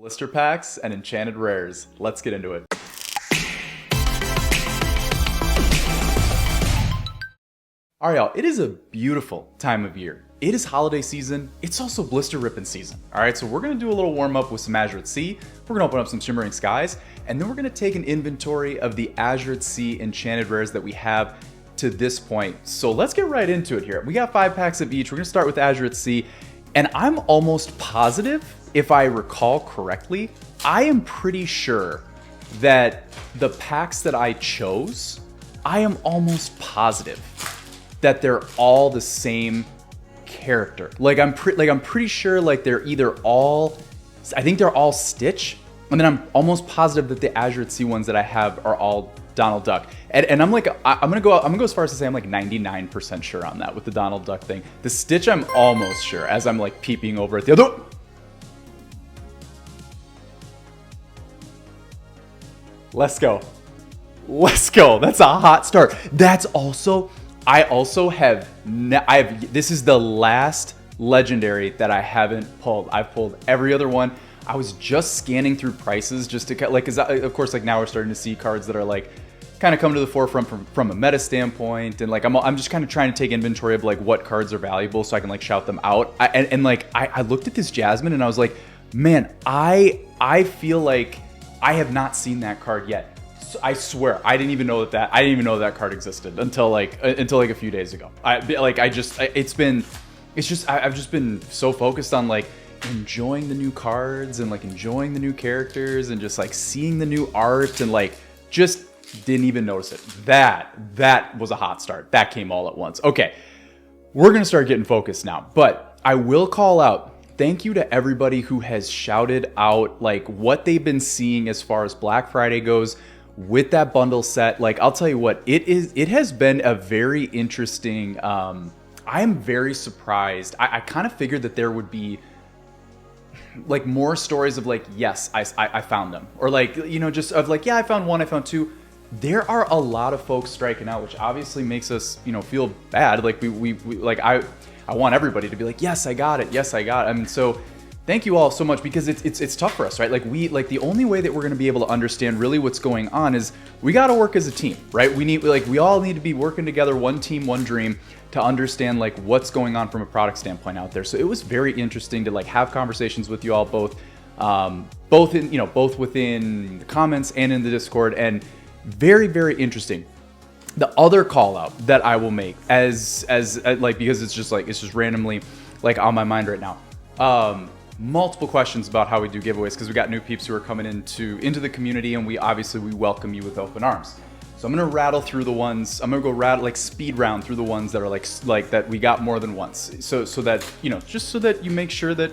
Blister packs and enchanted rares. Let's get into it. All right, y'all, it is a beautiful time of year. It is holiday season. It's also blister ripping season. All right, so we're gonna do a little warm up with some Azurite Sea. We're gonna open up some Shimmering Skies, and then we're gonna take an inventory of the Azurite Sea enchanted rares that we have to this point. So let's get right into it here. We got 5 packs of each. We're gonna start with Azurite Sea, and I'm almost positive, if I recall correctly, I am pretty sure that the packs that I chose, I am almost positive that they're all the same character. I'm pretty sure like they're either all, I think they're all Stitch, and then I'm almost positive that the Azurite Sea ones that I have are all Donald Duck. And I'm like, I'm gonna go as far as to say I'm like 99% sure on that with the Donald Duck thing. The Stitch I'm almost sure, as I'm like peeping over at the other. Let's go. Let's go. That's a hot start. That's also, I also have, this is the last legendary that I haven't pulled. I've pulled every other one. I was just scanning through prices just to like, cause of course, like now we're starting to see cards that are like, kind of come to the forefront from a meta standpoint. And like, I'm just kind of trying to take inventory of like what cards are valuable so I can like shout them out. I looked at this Jasmine and I was like, man, I feel like I have not seen that card yet. So I swear, I didn't even know that card existed until like a few days ago. I've just been so focused on like enjoying the new cards and like enjoying the new characters and just like seeing the new art and like just didn't even notice it. That was a hot start. That came all at once. Okay, we're gonna start getting focused now, but I will call out thank you to everybody who has shouted out like what they've been seeing as far as Black Friday goes with that bundle set. Like, I'll tell you what, it has been a very interesting, I am very surprised. I kind of figured that there would be like more stories of like, yes, I found them, or like, you know, just of like, yeah, I found one, I found two. There are a lot of folks striking out, which obviously makes us, you know, feel bad. Like we like, I want everybody to be like, yes, I got it. Yes, I got it. And so thank you all so much, because it's tough for us, right? Like the only way that we're going to be able to understand really what's going on is we got to work as a team, right? We all need to be working together, one team, one dream, to understand like what's going on from a product standpoint out there. So it was very interesting to like have conversations with you all, both within the comments and in the Discord, and very, very interesting. The other call out that I will make as like, because it's just randomly like on my mind right now. Multiple questions about how we do giveaways, because we got new peeps who are coming into the community, and we welcome you with open arms. So I'm gonna rattle through the ones. I'm gonna go speed round through the ones that are like that we got more than once. So that, you know, just so that you make sure that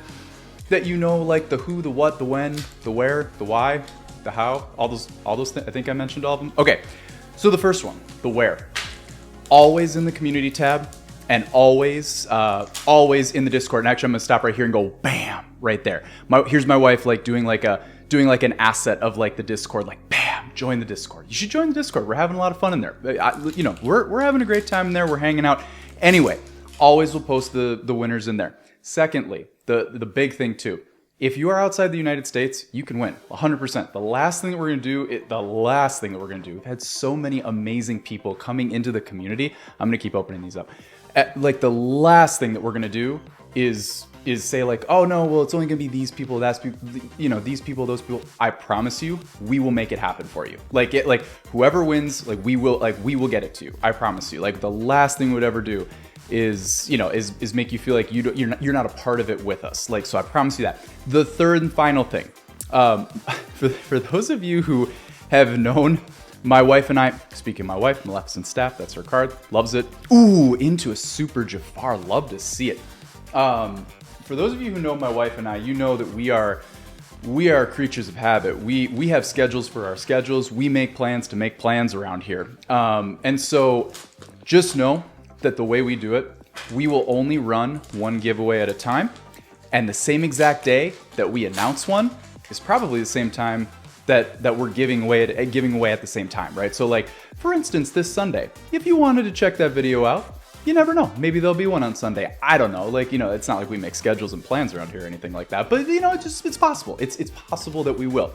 you know like the who, the what, the when, the where, the why, the how, all those things. I think I mentioned all of them. Okay, so the first one, the where, always in the community tab, and always in the Discord. And actually, I'm gonna stop right here and go bam right there. Here's my wife like doing like an asset of like the Discord, like bam, join the Discord. You should join the Discord. We're having a lot of fun in there. We're having a great time in there. We're hanging out. Anyway, always will post the winners in there. Secondly, the big thing too. If you are outside the United States, you can win 100%. The last thing that we're gonna do, we've had so many amazing people coming into the community. I'm gonna keep opening these up. Like the last thing that we're gonna do is say like, oh no, well it's only gonna be these people, that's people, you know, these people, those people. I promise you, we will make it happen for you. Like whoever wins, like we will get it to you. I promise you. Like the last thing we would ever do is make you feel like you're not a part of it with us. Like, so I promise you that. The third and final thing, for those of you who have known my wife and I, speaking of my wife, Maleficent Staff, that's her card, loves it. Ooh, into a Super Jafar, love to see it. For those of you who know my wife and I, you know that we are creatures of habit. We have schedules for our schedules. We make plans to make plans around here. And so just know that the way we do it, we will only run one giveaway at a time. And the same exact day that we announce one is probably the same time that we're giving away at the same time, right? So like, for instance, this Sunday, if you wanted to check that video out, you never know. Maybe there'll be one on Sunday. I don't know. Like, you know, it's not like we make schedules and plans around here or anything like that. But, you know, it's possible. It's possible that we will.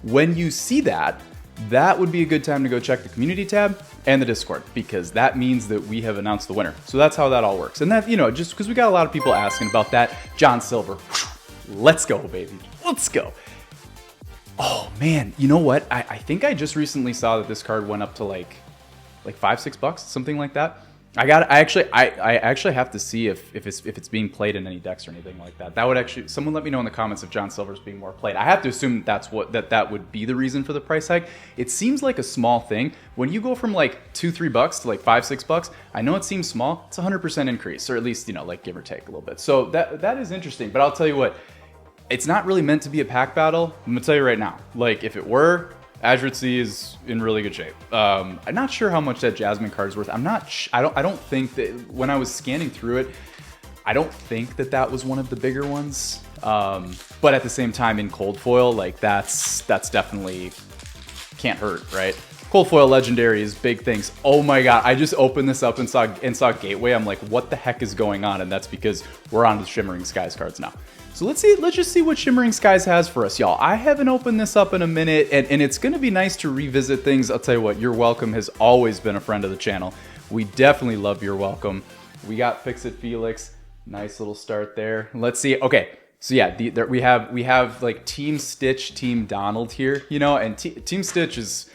When you see that, that would be a good time to go check the community tab and the Discord, because that means that we have announced the winner. So that's how that all works. And that, you know, just because we got a lot of people asking about that. John Silver, let's go, baby. Let's go. Oh man, you know what? I think I just recently saw that this card went up to like $5-6, something like that. I actually have to see if it's being played in any decks or anything like that. That would actually, someone let me know in the comments if John Silver's being more played. I have to assume that would be the reason for the price hike. It seems like a small thing. When you go from like $2-3 to like $5-6, I know it seems small. It's a 100% increase, or at least, you know, like give or take a little bit. So that is interesting. But I'll tell you what, it's not really meant to be a pack battle. I'm gonna tell you right now. Like if it were, Azurite is in really good shape. I'm not sure how much that Jasmine card is worth. I don't think that when I was scanning through it, I don't think that was one of the bigger ones. But at the same time, in cold foil, like that's definitely can't hurt, right? Cold foil legendary is big things. Oh my god, I just opened this up and saw Gateway. I'm like, what the heck is going on? And that's because we're on the Shimmering Skies cards now. So let's just see what Shimmering Skies has for us, y'all. I haven't opened this up in a minute, and it's gonna be nice to revisit things. I'll tell you what, Your Welcome has always been a friend of the channel. We definitely love Your Welcome. We got Fix It Felix, nice little start there. Let's see, okay. So yeah, we have like Team Stitch, Team Donald here, you know, and Team Stitch is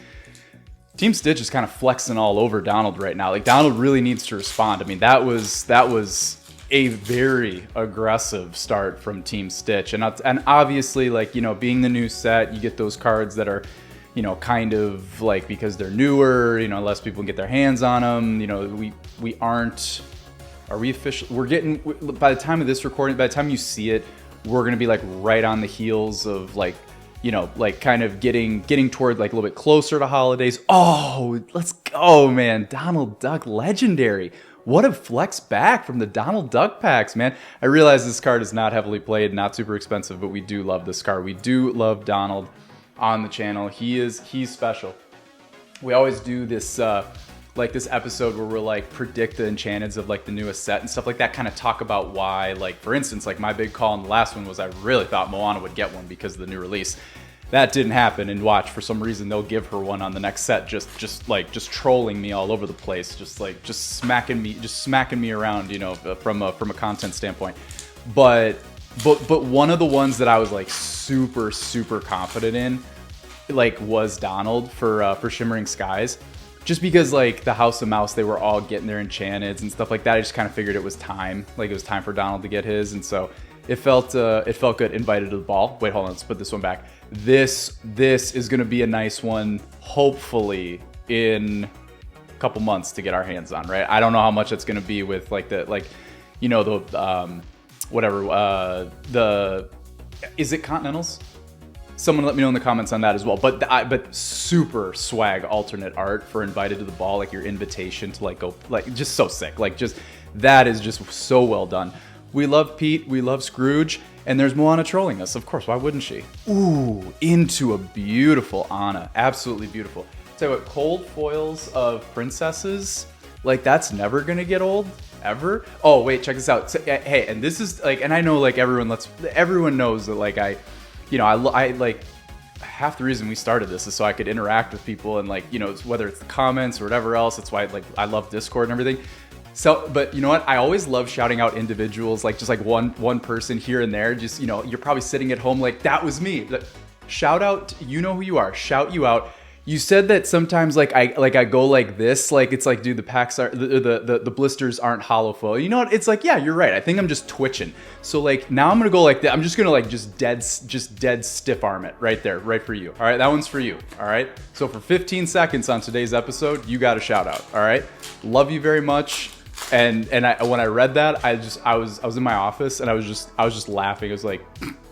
kind of flexing all over Donald right now. Like Donald really needs to respond. I mean, that was a very aggressive start from Team Stitch, and obviously, like, you know, being the new set, you get those cards that are, you know, kind of like, because they're newer, you know, less people can get their hands on them. You know, we aren't. Are we official? We're getting, by the time of this recording, by the time you see it, we're gonna be like right on the heels of like, you know, like kind of getting toward like a little bit closer to holidays. Oh, let's go, man! Donald Duck legendary. What a flex back from the Donald Duck packs, man. I realize this card is not heavily played, not super expensive, but we do love this card. We do love Donald on the channel. He's special. We always do this like this episode where we're like predict the Enchanteds of like the newest set and stuff like that, kind of talk about why, like for instance, like my big call in the last one was I really thought Moana would get one because of the new release. That didn't happen, and watch, for some reason they'll give her one on the next set, just trolling me all over the place, just smacking me around, you know, from a content standpoint. But one of the ones that I was like super confident in, like, was Donald for Shimmering Skies, just because like the House of Mouse, they were all getting their Enchanteds and stuff like that. I just kind of figured it was time, like it was time for Donald to get his, and so it felt good. Invited to the ball. Wait, hold on, let's put this one back. This is gonna be a nice one, hopefully in a couple months to get our hands on, right? I don't know how much it's gonna be with like the, like, you know, the is it Continentals? Someone let me know in the comments on that as well. But super swag alternate art for Invited to the Ball, like your invitation to like go, like, just so sick. Like, just, that is just so well done. We love Pete, we love Scrooge, and there's Moana trolling us. Of course, why wouldn't she? Ooh, into a beautiful Anna. Absolutely beautiful. Tell you what, cold foils of princesses, like, that's never gonna get old, ever. Oh, wait, check this out. So, hey, and this is like, and I know like everyone knows that like I like, half the reason we started this is so I could interact with people, and like, you know, whether it's the comments or whatever else. That's why like I love Discord and everything. So, but you know what? I always love shouting out individuals, like just like one person here and there. Just, you know, you're probably sitting at home like, that was me. Shout out, you know who you are. Shout you out. You said that sometimes like I go like this, like it's like, dude, the packs are the blisters aren't hollow foil. You know what? It's like, yeah, you're right. I think I'm just twitching. So like now I'm gonna go like that. I'm just gonna like just dead stiff arm it right there, right for you. All right, that one's for you. All right. So for 15 seconds on today's episode, you got a shout out. All right. Love you very much. And when I read that, I was in my office and I was just laughing. I was like,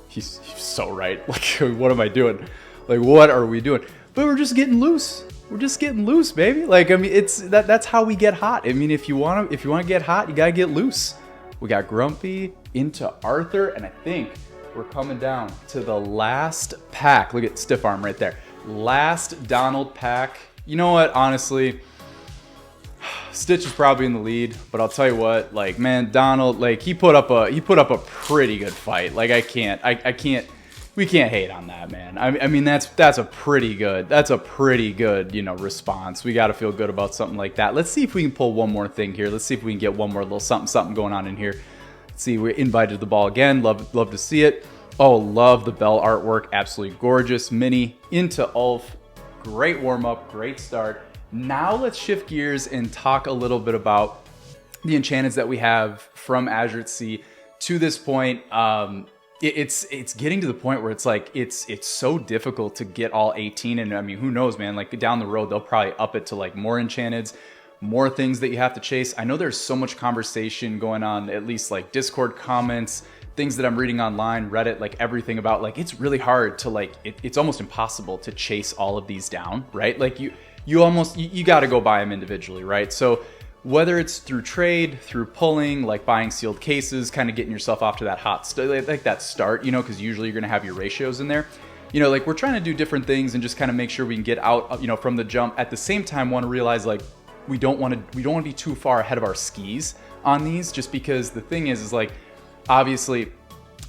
he's so right. Like, what am I doing? Like, what are we doing? But we're just getting loose. We're just getting loose, baby. Like, I mean, that's how we get hot. I mean, if you want to get hot, you gotta get loose. We got Grumpy into Arthur, and I think we're coming down to the last pack. Look at stiff arm right there. Last Donald pack. You know what? Honestly, Stitch is probably in the lead, but I'll tell you what, like, man, Donald, like, he put up a pretty good fight. Like, we can't hate on that, man. I mean, that's a pretty good, you know, response. We got to feel good about something like that. Let's see if we can pull one more thing here. Let's see if we can get one more little something going on in here. Let's see, we're invited to the ball again. Love to see it. Oh, love the bell artwork. Absolutely gorgeous. Mini into Ulf. Great warm up, great start. Now let's shift gears and talk a little bit about the enchantments that we have from Azurite to this point. It's getting to the point where it's like it's so difficult to get all 18, and I mean, who knows, man, like down the road they'll probably up it to like more enchanteds, more things that you have to chase. I know there's so much conversation going on, at least like Discord comments, things that I'm reading online, Reddit, like everything about like it's really hard to like it's almost impossible to chase all of these down, right? Like you got to go buy them individually, right? So whether it's through trade, through pulling, like buying sealed cases, kind of getting yourself off to that like that start, you know, because usually you're going to have your ratios in there. You know, like we're trying to do different things and just kind of make sure we can get out, you know, from the jump. At the same time, want to realize like we don't want to be too far ahead of our skis on these, just because the thing is like obviously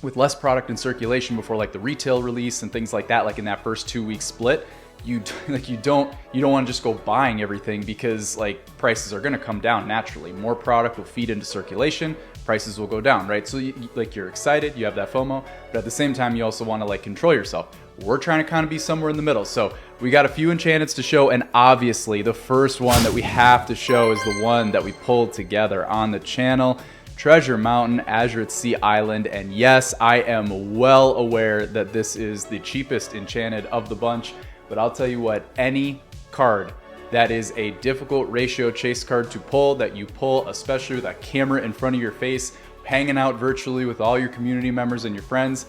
with less product in circulation before like the retail release and things like that, like in that first 2-week split, you don't want to just go buying everything, because like prices are going to come down naturally. More product will feed into circulation, prices will go down, right? So you're excited, you have that FOMO, but at the same time you also want to like control yourself. We're trying to kind of be somewhere in the middle. So we got a few enchantments to show, and obviously the first one that we have to show is the one that we pulled together on the channel. Treasure Mountain, Azurite Sea Island, and yes, I am well aware that this is the cheapest enchanted of the bunch. But I'll tell you what, any card that is a difficult ratio chase card to pull, that you pull, especially with a camera in front of your face, hanging out virtually with all your community members and your friends,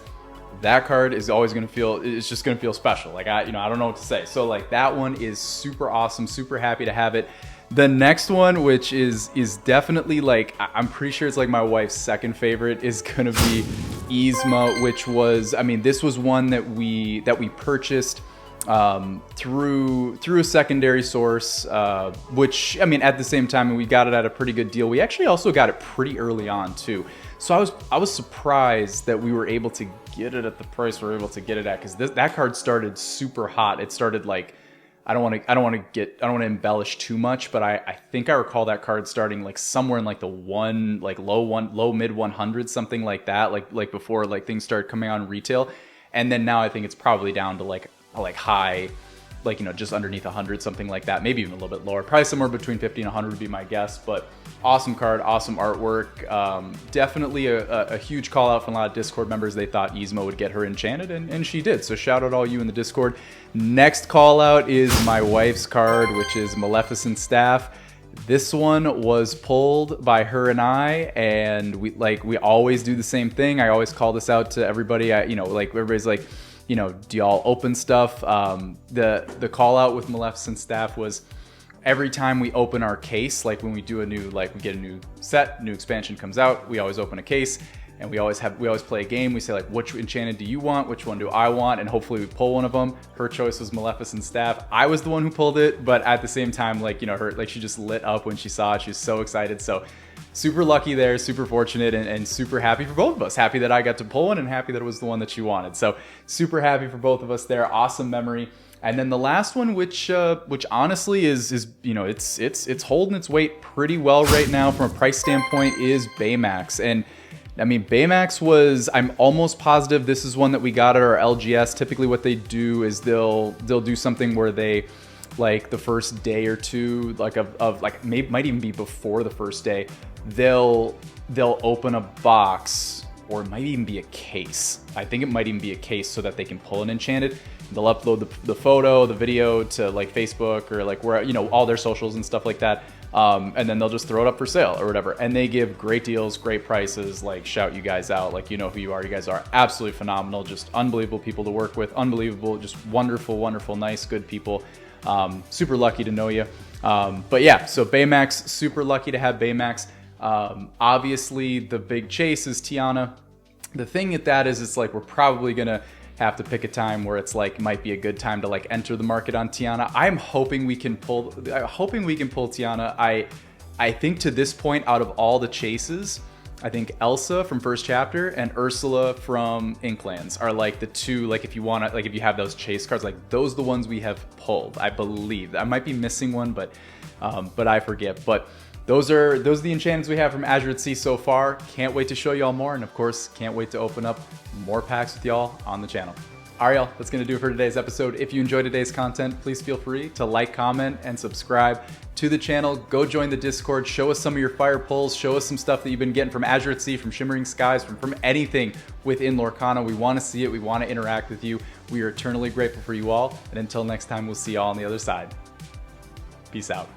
that card is always going to feel, it's just going to feel special. Like I don't know what to say. So like that one is super awesome, super happy to have it. The next one, which is definitely like, I'm pretty sure it's like my wife's second favorite, is gonna be Yzma, which was, I mean, this was one that we purchased through a secondary source, which, I mean, at the same time, we got it at a pretty good deal. We actually also got it pretty early on too. So I was surprised that we were able to get it at the price we were able to get it at, because that card started super hot. It started like, I don't want to embellish too much, but I think I recall that card starting like somewhere in like the low mid 100s, something like that, like before like things started coming on retail. And then now I think it's probably down to like high, like, you know, just underneath 100, something like that, maybe even a little bit lower, probably somewhere between 50 and 100 would be my guess. But awesome card, awesome artwork. Definitely a huge call out from a lot of Discord members. They thought Yzma would get her enchanted, and she did. So shout out all you in the Discord. Next call out is my wife's card, which is Maleficent Staff. This one was pulled by her and I, and we always do the same thing. I always call this out to everybody. Like everybody's like, you know, do y'all open stuff? The call out with Maleficent Staff was every time we open our case, like when we do we get a new set, new expansion comes out, we always open a case, and we always play a game. We say like, which enchanted do you want? Which one do I want? And hopefully we pull one of them. Her choice was Maleficent Staff. I was the one who pulled it, but at the same time, like, you know, she just lit up when she saw it. She was so excited. So super lucky there, super fortunate, and super happy for both of us. Happy that I got to pull one, and happy that it was the one that she wanted. So super happy for both of us there. Awesome memory. And then the last one, which honestly is you know, it's holding its weight pretty well right now from a price standpoint, is Baymax. And I mean, Baymax was, I'm almost positive this is one that we got at our LGS. Typically what they do is they'll do something where they, like the first day or two, like might even be before the first day, they'll open a box, or it might even be a case. I think it might even be a case, so that they can pull an enchanted. They'll upload the photo, the video to like Facebook or like where, you know, all their socials and stuff like that. And then they'll just throw it up for sale or whatever. And they give great deals, great prices, like shout you guys out. Like, you know who you are. You guys are absolutely phenomenal. Just unbelievable people to work with. Unbelievable, just wonderful, wonderful, nice, good people. Super lucky to know you. But yeah, so Baymax, super lucky to have Baymax. Obviously the big chase is Tiana. The thing with that is, it's like, we're probably gonna have to pick a time where it's like, might be a good time to like enter the market on Tiana. I'm hoping we can pull Tiana. I think to this point, out of all the chases, I think Elsa from first chapter and Ursula from Inklands are like the two, like if you want to, like if you have those chase cards, like those are the ones we have pulled, I believe. I might be missing one, but I forget. But those are the enchantments we have from Azurite Sea so far. Can't wait to show y'all more, and of course, can't wait to open up more packs with y'all on the channel. All right, y'all, that's going to do it for today's episode. If you enjoyed today's content, please feel free to like, comment, and subscribe to the channel. Go join the Discord. Show us some of your fire pulls. Show us some stuff that you've been getting from Azurite Sea, from Shimmering Skies, from anything within Lorcana. We want to see it. We want to interact with you. We are eternally grateful for you all. And until next time, we'll see y'all on the other side. Peace out.